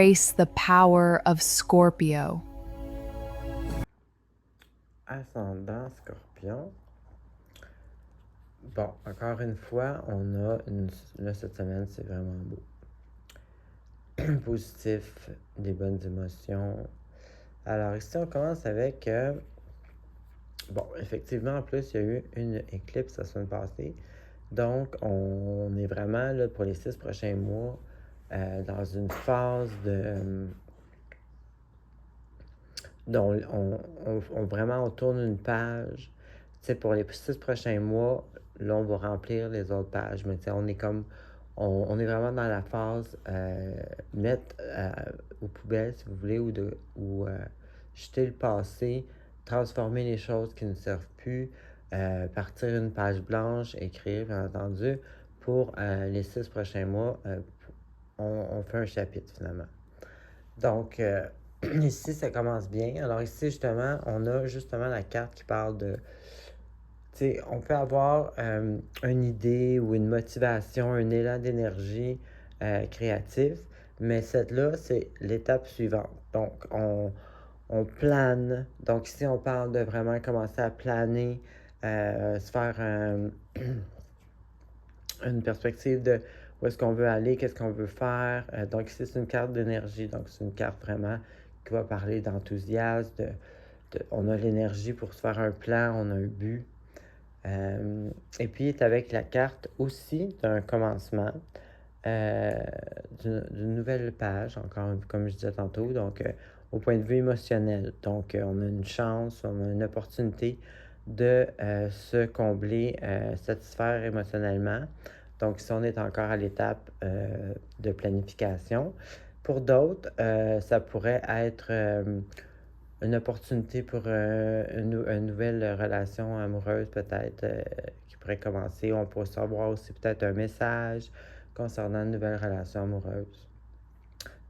embrace the power of Scorpio. Ascendant Scorpion. Bon, encore une fois, on a là, cette semaine, c'est vraiment beau. Positif, des bonnes émotions. Alors ici, on commence avec... bon, effectivement, en plus, il y a eu une éclipse la semaine passée. Donc, on est vraiment, là, pour les 6 prochains mois, dans une phase de... donc, vraiment, on tourne une page. Tu sais, pour les 6 prochains mois, là, on va remplir les autres pages. Mais tu sais, on est comme... On est vraiment dans la phase mettre aux poubelles, si vous voulez, ou jeter le passé, transformer les choses qui ne servent plus, partir une page blanche, écrire, bien entendu, pour les 6 prochains mois, on fait un chapitre, finalement. Donc, ici, ça commence bien. Alors ici, justement, on a justement la carte qui parle de... Tu sais, on peut avoir une idée ou une motivation, un élan d'énergie créatif, mais cette-là, c'est l'étape suivante. Donc, on plane. Donc ici, on parle de vraiment commencer à planer, se faire une perspective de où est-ce qu'on veut aller, qu'est-ce qu'on veut faire. Donc ici, c'est une carte d'énergie. Donc c'est une carte vraiment qui va parler d'enthousiasme. On a l'énergie pour se faire un plan, on a un but. Et puis, il est avec la carte aussi d'un commencement, d'une nouvelle page, encore comme je disais tantôt, donc au point de vue émotionnel. Donc, on a une chance, on a une opportunité de se combler, satisfaire émotionnellement. Donc, si on est encore à l'étape de planification. Pour d'autres, ça pourrait être une opportunité pour une nouvelle relation amoureuse peut-être qui pourrait commencer. On pourrait savoir aussi peut-être un message concernant une nouvelle relation amoureuse.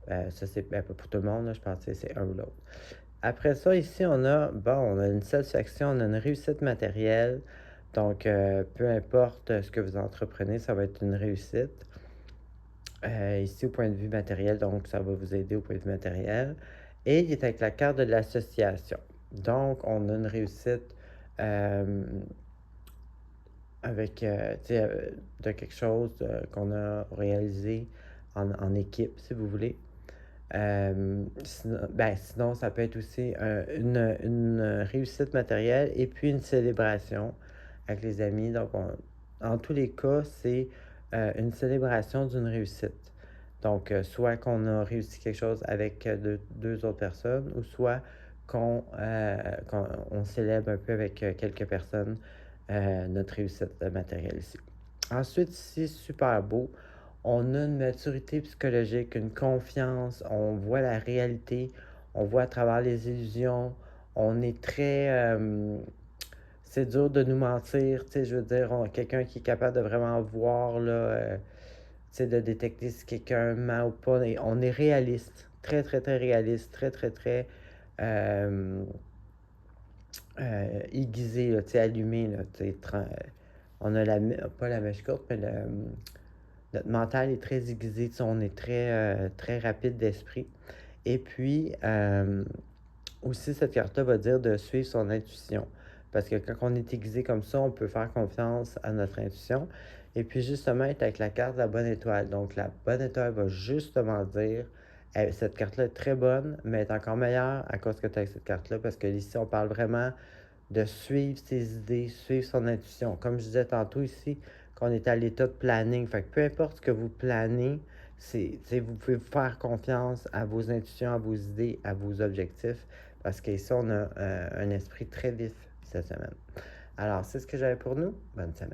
Ça, c'est pas pour tout le monde, là, je pense que c'est un ou l'autre. Après ça, ici, on a une satisfaction, on a une réussite matérielle. Donc, peu importe ce que vous entreprenez, ça va être une réussite. Ici, au point de vue matériel, donc ça va vous aider au point de vue matériel. Et il est avec la carte de l'association. Donc, on a une réussite avec de quelque chose qu'on a réalisé en équipe, si vous voulez. Sinon, ça peut être aussi une réussite matérielle et puis une célébration avec les amis. Donc, en tous les cas, c'est une célébration d'une réussite. Donc, soit qu'on a réussi quelque chose avec deux autres personnes, ou soit qu'on célèbre un peu avec quelques personnes notre réussite matérielle ici. Ensuite, ici, super beau. On a une maturité psychologique, une confiance, on voit la réalité, on voit à travers les illusions. On est très... c'est dur de nous mentir, tu sais, je veux dire, quelqu'un qui est capable de vraiment voir, là, tu sais, de détecter si quelqu'un ment ou pas. Et on est réaliste, très, très, très réaliste, très, très, très aiguisé, là, tu sais, allumé, là, tu sais, on a pas la mèche courte, mais notre mental est très aiguisé, on est très, très rapide d'esprit. Et puis, aussi, cette carte-là va dire de suivre son intuition. Parce que quand on est aiguisé comme ça, on peut faire confiance à notre intuition. Et puis, justement, être avec la carte de la bonne étoile. Donc, la bonne étoile va justement dire cette carte-là est très bonne, mais elle est encore meilleure à cause que tu as avec cette carte-là. Parce que ici, on parle vraiment de suivre ses idées, suivre son intuition. Comme je disais tantôt ici, qu'on est à l'état de planning. Fait que peu importe ce que vous planez, vous pouvez faire confiance à vos intuitions, à vos idées, à vos objectifs. Parce qu'ici, on a un esprit très vif cette semaine. Alors, c'est ce que j'avais pour nous. Bonne semaine.